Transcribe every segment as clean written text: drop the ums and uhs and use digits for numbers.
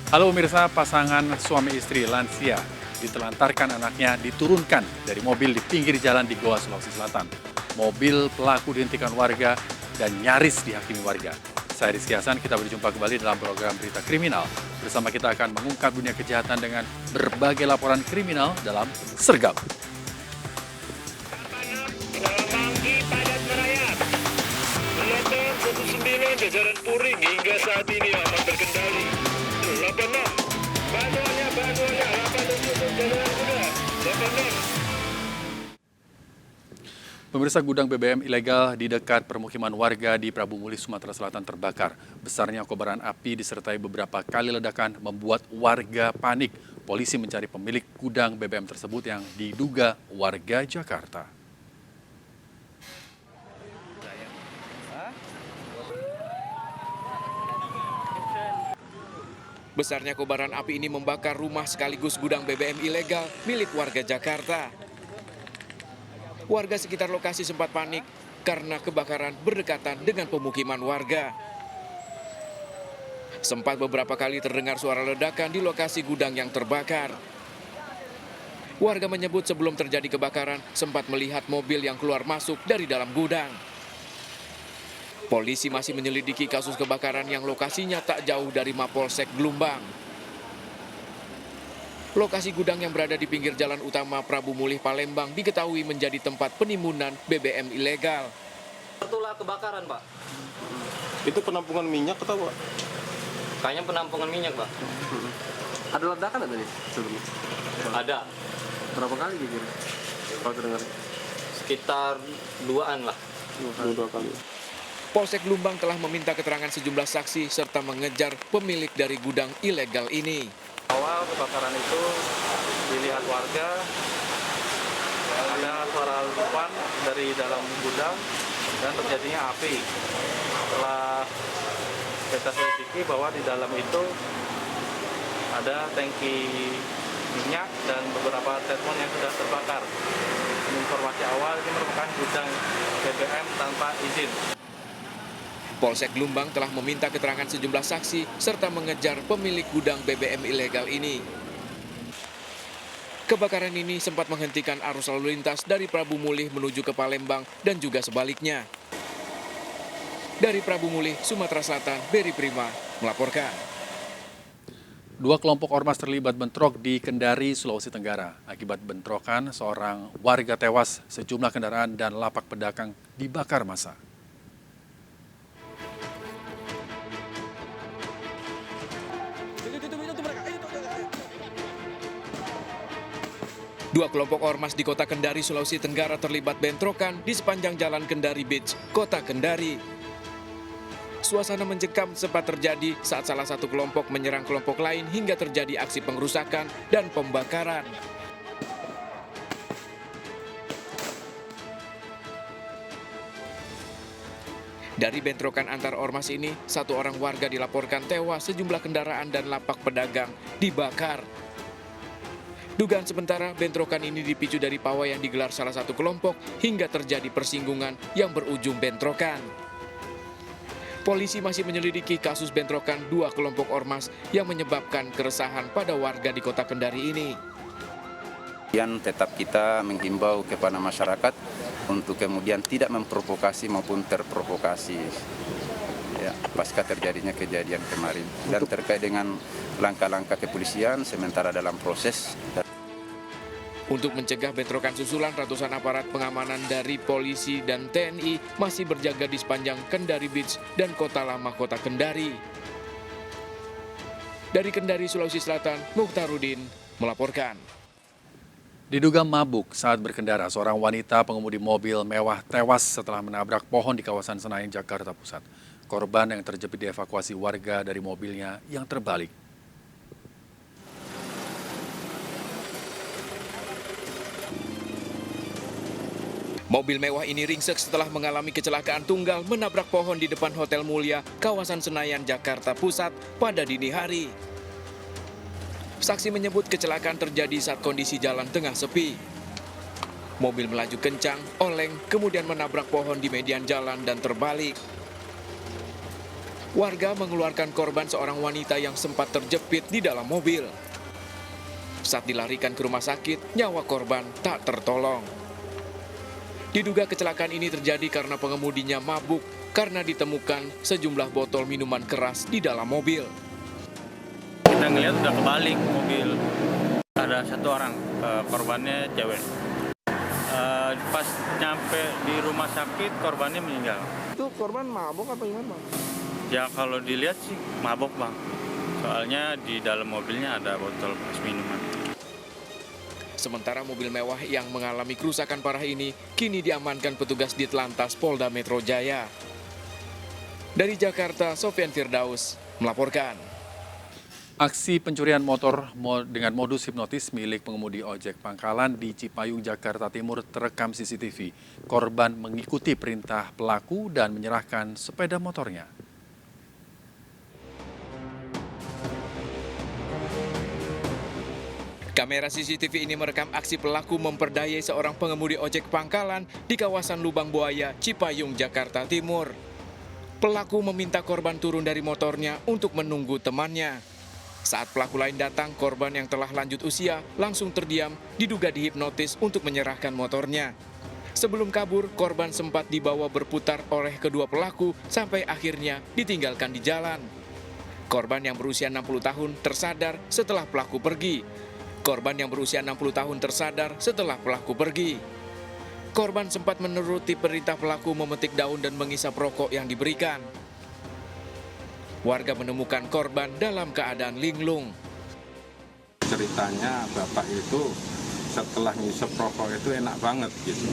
Halo pemirsa, pasangan suami istri lansia ditelantarkan anaknya diturunkan dari mobil di pinggir jalan di Goa, Sulawesi Selatan. Mobil pelaku dihentikan warga dan nyaris dihakimi warga. Saya Rizky Hasan, kita berjumpa kembali dalam program Berita Kriminal. Bersama kita akan mengungkap dunia kejahatan dengan berbagai laporan kriminal dalam Sergap. Selatan 19 jajaran Puring hingga saat ini aman terkendali. 86 bantuannya 87 jajaran kuda 86. Pemirsa, gudang BBM ilegal di dekat permukiman warga di Prabu Mulih, Sumatera Selatan terbakar. Besarnya kobaran api disertai beberapa kali ledakan membuat warga panik. Polisi mencari pemilik gudang BBM tersebut yang diduga warga Jakarta. Besarnya kobaran api ini membakar rumah sekaligus gudang BBM ilegal milik warga Jakarta. Warga sekitar lokasi sempat panik karena kebakaran berdekatan dengan pemukiman warga. Sempat beberapa kali terdengar suara ledakan di lokasi gudang yang terbakar. Warga menyebut sebelum terjadi kebakaran sempat melihat mobil yang keluar masuk dari dalam gudang. Polisi masih menyelidiki kasus kebakaran yang lokasinya tak jauh dari Mapolsek Gelumbang. Lokasi gudang yang berada di pinggir jalan utama Prabu Mulih, Palembang diketahui menjadi tempat penimbunan BBM ilegal. Itulah kebakaran, Pak. Itu penampungan minyak atau Pak? Kayaknya penampungan minyak, Pak. Ada ledakan ada nih sebelumnya? Ada. Berapa kali gitu? Kalau terdengar? Sekitar 2-an lah. Dua kali. Polsek Gelumbang telah meminta keterangan sejumlah saksi serta mengejar pemilik dari gudang ilegal ini. Awal kebakaran itu dilihat warga, ada suara letupan dari dalam gudang dan terjadinya api. Setelah kita selidiki bahwa di dalam itu ada tangki minyak dan beberapa telepon yang sudah terbakar. Informasi awal ini merupakan gudang BBM tanpa izin. Polsek Gelumbang telah meminta keterangan sejumlah saksi serta mengejar pemilik gudang BBM ilegal ini. Kebakaran ini sempat menghentikan arus lalu lintas dari Prabu Mulih menuju ke Palembang dan juga sebaliknya. Dari Prabu Mulih, Sumatera Selatan, Beri Prima melaporkan. Dua kelompok ormas terlibat bentrok di Kendari, Sulawesi Tenggara. Akibat bentrokan, seorang warga tewas, sejumlah kendaraan dan lapak pedagang dibakar massa. Dua kelompok ormas di kota Kendari, Sulawesi Tenggara terlibat bentrokan di sepanjang jalan Kendari Beach, kota Kendari. Suasana mencekam sempat terjadi saat salah satu kelompok menyerang kelompok lain hingga terjadi aksi pengerusakan dan pembakaran. Dari bentrokan antar ormas ini, satu orang warga dilaporkan tewas, sejumlah kendaraan dan lapak pedagang dibakar. Dugaan sementara, bentrokan ini dipicu dari pawai yang digelar salah satu kelompok hingga terjadi persinggungan yang berujung bentrokan. Polisi masih menyelidiki kasus bentrokan dua kelompok ormas yang menyebabkan keresahan pada warga di kota Kendari ini. Kemudian tetap kita menghimbau kepada masyarakat untuk kemudian tidak memprovokasi maupun terprovokasi ya, pasca terjadinya kejadian kemarin. Dan terkait dengan langkah-langkah kepolisian sementara dalam proses. Untuk mencegah bentrokan susulan, ratusan aparat pengamanan dari polisi dan TNI masih berjaga di sepanjang Kendari Beach dan Kota Lama Kota Kendari. Dari Kendari, Sulawesi Selatan, Mukhtarudin melaporkan. Diduga mabuk saat berkendara, seorang wanita pengemudi mobil mewah tewas setelah menabrak pohon di kawasan Senayan, Jakarta Pusat. Korban yang terjepit dievakuasi warga dari mobilnya yang terbalik. Mobil mewah ini ringsek setelah mengalami kecelakaan tunggal menabrak pohon di depan Hotel Mulia, kawasan Senayan, Jakarta Pusat pada dini hari. Saksi menyebut kecelakaan terjadi saat kondisi jalan tengah sepi. Mobil melaju kencang, oleng, kemudian menabrak pohon di median jalan dan terbalik. Warga mengeluarkan korban seorang wanita yang sempat terjepit di dalam mobil. Saat dilarikan ke rumah sakit, nyawa korban tak tertolong. Diduga kecelakaan ini terjadi karena pengemudinya mabuk karena ditemukan sejumlah botol minuman keras di dalam mobil. Kita ngeliat udah kebalik mobil. Ada satu orang, korbannya cewek. Pas nyampe di rumah sakit, korbannya meninggal. Itu korban mabok apa gimana, Bang? Ya kalau dilihat sih mabok, Bang. Soalnya di dalam mobilnya ada botol bekas minuman. Sementara mobil mewah yang mengalami kerusakan parah ini kini diamankan petugas Ditlantas Polda Metro Jaya. Dari Jakarta, Sofyan Firdaus melaporkan. Aksi pencurian motor dengan modus hipnotis milik pengemudi ojek pangkalan di Cipayung, Jakarta Timur terekam CCTV. Korban mengikuti perintah pelaku dan menyerahkan sepeda motornya. Kamera CCTV ini merekam aksi pelaku memperdayai seorang pengemudi ojek pangkalan di kawasan Lubang Buaya, Cipayung, Jakarta Timur. Pelaku meminta korban turun dari motornya untuk menunggu temannya. Saat pelaku lain datang, korban yang telah lanjut usia langsung terdiam, diduga dihipnotis untuk menyerahkan motornya. Sebelum kabur, korban sempat dibawa berputar oleh kedua pelaku sampai akhirnya ditinggalkan di jalan. Korban yang berusia 60 tahun tersadar setelah pelaku pergi. Korban yang berusia 60 tahun tersadar setelah pelaku pergi. Korban sempat menuruti perintah pelaku memetik daun dan menghisap rokok yang diberikan. Warga menemukan korban dalam keadaan linglung. Ceritanya bapak itu setelah ngisep rokok itu enak banget gitu.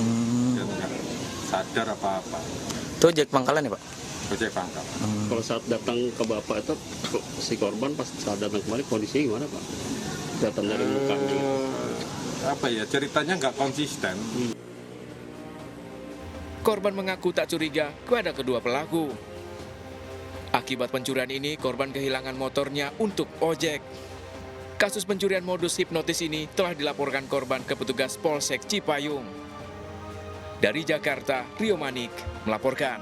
Dia nggak sadar apa-apa. Itu ojek pangkalan ya Pak? Ojek pangkal. Kalau saat datang ke bapak itu si korban pas saat datang kembali kondisinya gimana, Pak? Kelihatan dari mukanya gitu. Apa ya, ceritanya nggak konsisten. Korban mengaku tak curiga kepada kedua pelaku. Akibat pencurian ini, korban kehilangan motornya untuk ojek. Kasus pencurian modus hipnotis ini telah dilaporkan korban ke petugas Polsek Cipayung. Dari Jakarta, Rio Manik melaporkan.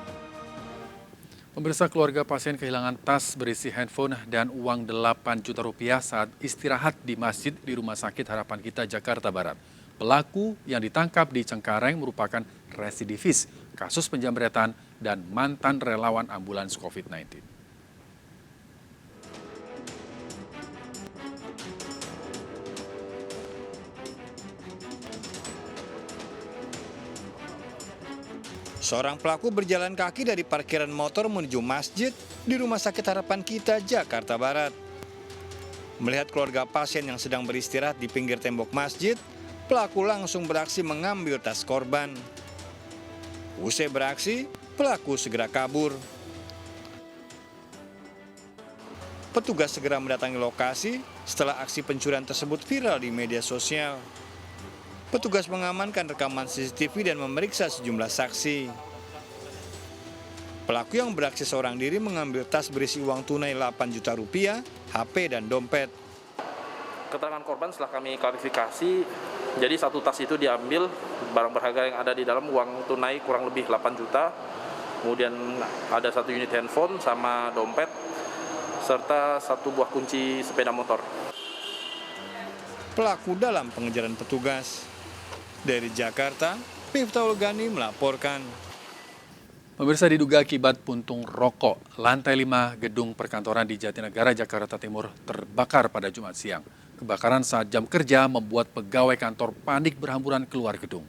Pemirsa, keluarga pasien kehilangan tas berisi handphone dan uang 8 juta rupiah saat istirahat di masjid di Rumah Sakit Harapan Kita, Jakarta Barat. Pelaku yang ditangkap di Cengkareng merupakan residivis kasus penjamretan dan mantan relawan ambulans COVID-19. Seorang pelaku berjalan kaki dari parkiran motor menuju masjid di Rumah Sakit Harapan Kita, Jakarta Barat. Melihat keluarga pasien yang sedang beristirahat di pinggir tembok masjid, pelaku langsung beraksi mengambil tas korban. Usai beraksi, pelaku segera kabur. Petugas segera mendatangi lokasi setelah aksi pencurian tersebut viral di media sosial. Petugas mengamankan rekaman CCTV dan memeriksa sejumlah saksi. Pelaku yang beraksi seorang diri mengambil tas berisi uang tunai 8 juta rupiah, HP, dan dompet. Keterangan korban setelah kami klarifikasi, jadi satu tas itu diambil, barang berharga yang ada di dalam uang tunai kurang lebih 8 juta, kemudian ada satu unit handphone sama dompet, serta satu buah kunci sepeda motor. Pelaku dalam pengejaran petugas. Dari Jakarta, Miftahul Ghani melaporkan. Pemirsa, diduga akibat puntung rokok, lantai 5 gedung perkantoran di Jatinegara, Jakarta Timur terbakar pada Jumat siang. Kebakaran saat jam kerja membuat pegawai kantor panik berhamburan keluar gedung.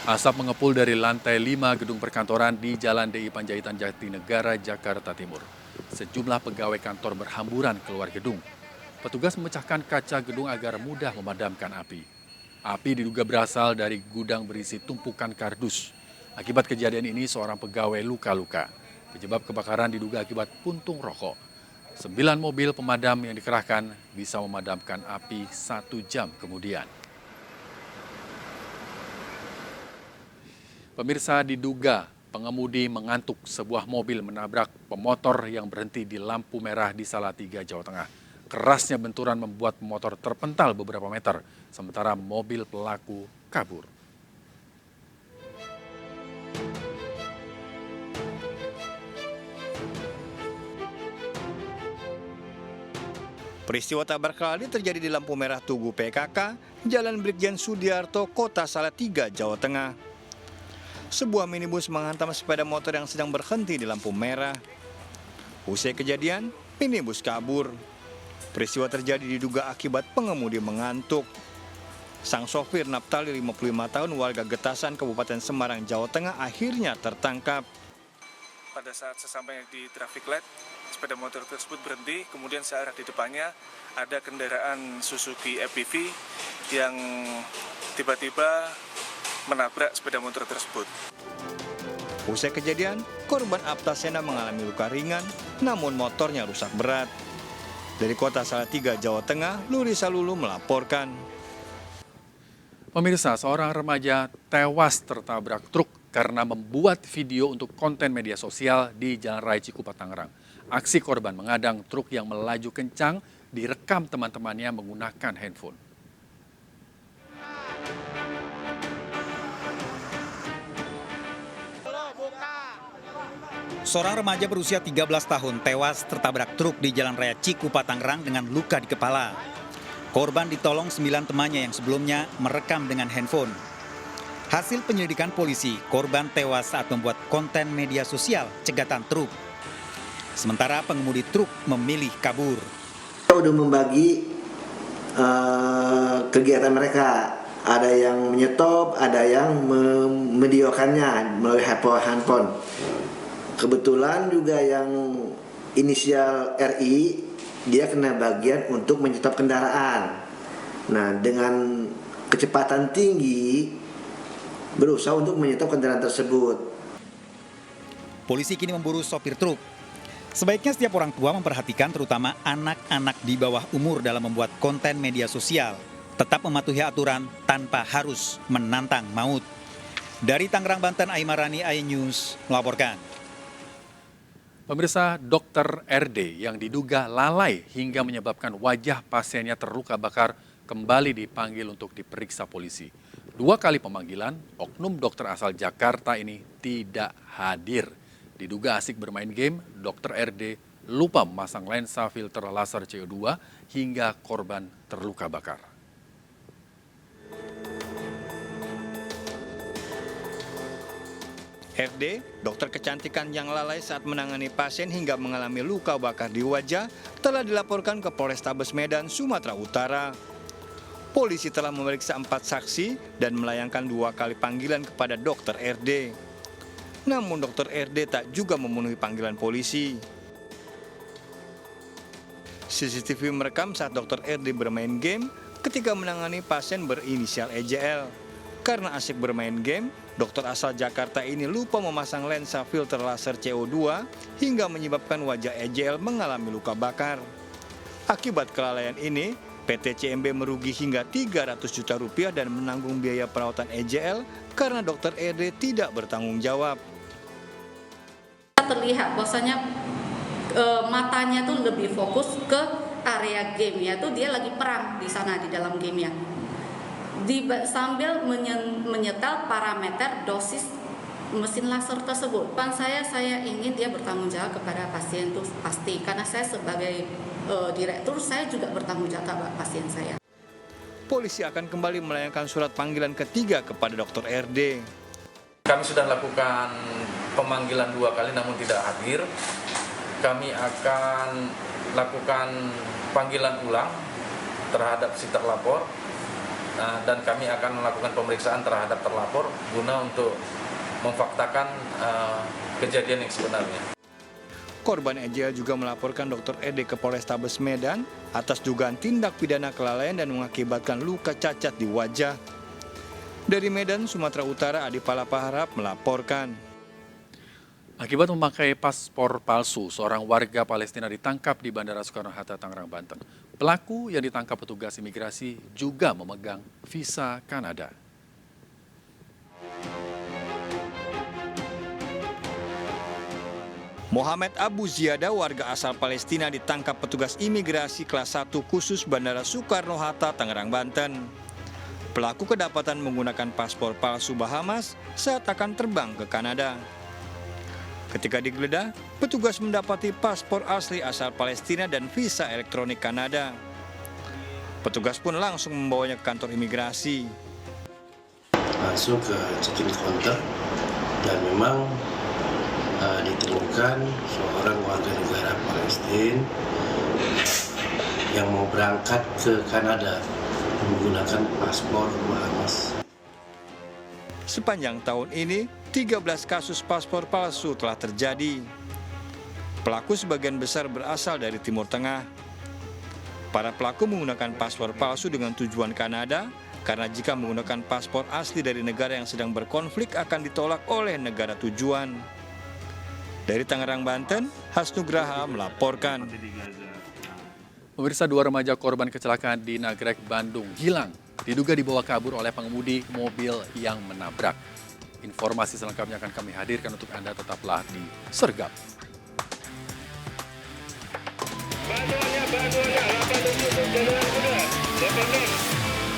Asap mengepul dari lantai 5 gedung perkantoran di Jalan DI Panjaitan, Jatinegara, Jakarta Timur. Sejumlah pegawai kantor berhamburan keluar gedung. Petugas memecahkan kaca gedung agar mudah memadamkan api. Api diduga berasal dari gudang berisi tumpukan kardus. Akibat kejadian ini, seorang pegawai luka-luka. Penyebab kebakaran diduga akibat puntung rokok. 9 mobil pemadam yang dikerahkan bisa memadamkan api 1 jam kemudian. Pemirsa, diduga pengemudi mengantuk sebuah mobil menabrak pemotor yang berhenti di lampu merah di Salatiga, Jawa Tengah. Kerasnya benturan membuat pemotor terpental beberapa meter, sementara mobil pelaku kabur. Peristiwa tabrak lari terjadi di lampu merah Tugu PKK, Jalan Brigjen Sudiarto, Kota Salatiga, Jawa Tengah. Sebuah minibus menghantam sepeda motor yang sedang berhenti di lampu merah. Usai kejadian, minibus kabur. Peristiwa terjadi diduga akibat pengemudi mengantuk. Sang sopir Naptali 55 tahun warga Getasan Kabupaten Semarang, Jawa Tengah akhirnya tertangkap. Pada saat sesampainya di traffic light, sepeda motor tersebut berhenti, kemudian searah di depannya ada kendaraan Suzuki FPV yang tiba-tiba menabrak sepeda motor tersebut. Usai kejadian, korban Aptasena mengalami luka ringan, namun motornya rusak berat. Dari Kota Salatiga, Jawa Tengah, Lurisa Lulu melaporkan. Pemirsa, seorang remaja tewas tertabrak truk karena membuat video untuk konten media sosial di Jalan Raya Cikupa, Tangerang. Aksi korban mengadang truk yang melaju kencang direkam teman-temannya menggunakan handphone. Seorang remaja berusia 13 tahun tewas tertabrak truk di Jalan Raya Cikupa, Tangerang dengan luka di kepala. Korban ditolong 9 temannya yang sebelumnya merekam dengan handphone. Hasil penyelidikan polisi, korban tewas saat membuat konten media sosial cegatan truk. Sementara pengemudi truk memilih kabur. Kita udah membagi kegiatan mereka. Ada yang menyetop, ada yang memvideokannya melalui handphone. Kebetulan juga yang inisial RI, dia kena bagian untuk menyetop kendaraan. Nah, dengan kecepatan tinggi berusaha untuk menyetop kendaraan tersebut. Polisi kini memburu sopir truk. Sebaiknya setiap orang tua memperhatikan terutama anak-anak di bawah umur dalam membuat konten media sosial. Tetap mematuhi aturan tanpa harus menantang maut. Dari Tangerang, Banten, Aimarani, iNews melaporkan. Pemirsa, Dr. RD yang diduga lalai hingga menyebabkan wajah pasiennya terluka bakar kembali dipanggil untuk diperiksa polisi. 2 kali pemanggilan, oknum dokter asal Jakarta ini tidak hadir. Diduga asik bermain game, Dr. RD lupa memasang lensa filter laser CO2 hingga korban terluka bakar. RD, dokter kecantikan yang lalai saat menangani pasien hingga mengalami luka bakar di wajah, telah dilaporkan ke Polrestabes Medan, Sumatera Utara. Polisi telah memeriksa 4 saksi dan melayangkan 2 kali panggilan kepada Dr. RD. Namun Dr. RD tak juga memenuhi panggilan polisi. CCTV merekam saat Dr. RD bermain game ketika menangani pasien berinisial EJL. Karena asik bermain game, dokter asal Jakarta ini lupa memasang lensa filter laser CO2 hingga menyebabkan wajah EJL mengalami luka bakar. Akibat kelalaian ini, PT CMB merugi hingga 300 juta rupiah dan menanggung biaya perawatan EJL karena dokter RD tidak bertanggung jawab. Terlihat bahwasanya matanya tuh lebih fokus ke area game, yaitu dia lagi perang di sana di dalam gamenya. Sambil menyetel parameter dosis mesin laser tersebut. Saya ingin dia bertanggung jawab kepada pasien itu pasti, karena saya sebagai direktur saya juga bertanggung jawab kepada pasien saya. Polisi akan kembali melayangkan surat panggilan ketiga kepada Dr. RD. Kami sudah lakukan pemanggilan 2 kali namun tidak hadir. Kami akan lakukan panggilan ulang terhadap si terlapor. Dan kami akan melakukan pemeriksaan terhadap terlapor guna untuk memfaktakan kejadian yang sebenarnya. Korban EJL juga melaporkan Dr. RD ke Polrestabes Medan atas dugaan tindak pidana kelalaian dan mengakibatkan luka cacat di wajah. Dari Medan, Sumatera Utara, Adi Palapaharap melaporkan. Akibat memakai paspor palsu, seorang warga Palestina ditangkap di Bandara Soekarno-Hatta, Tangerang, Banten. Pelaku yang ditangkap petugas imigrasi juga memegang visa Kanada. Muhammad Abu Ziyadah, warga asal Palestina, ditangkap petugas imigrasi kelas 1 khusus Bandara Soekarno-Hatta, Tangerang, Banten. Pelaku kedapatan menggunakan paspor palsu Bahamas saat akan terbang ke Kanada. Ketika digeledah, petugas mendapati paspor asli asal Palestina dan visa elektronik Kanada. Petugas pun langsung membawanya ke kantor imigrasi. Masuk ke check-in counter dan memang ditemukan seorang warga negara Palestina yang mau berangkat ke Kanada menggunakan paspor Bahamas. Sepanjang tahun ini, 13 kasus paspor palsu telah terjadi. Pelaku sebagian besar berasal dari Timur Tengah. Para pelaku menggunakan paspor palsu dengan tujuan Kanada, karena jika menggunakan paspor asli dari negara yang sedang berkonflik akan ditolak oleh negara tujuan. Dari Tangerang, Banten, Hasnugraha melaporkan. Pemirsa, 2 remaja korban kecelakaan di Nagrek, Bandung hilang. Diduga dibawa kabur oleh pengemudi mobil yang menabrak. Informasi selengkapnya akan kami hadirkan untuk Anda, tetaplah di Sergap. Bantuannya, 8 untuk jalan kuda. 8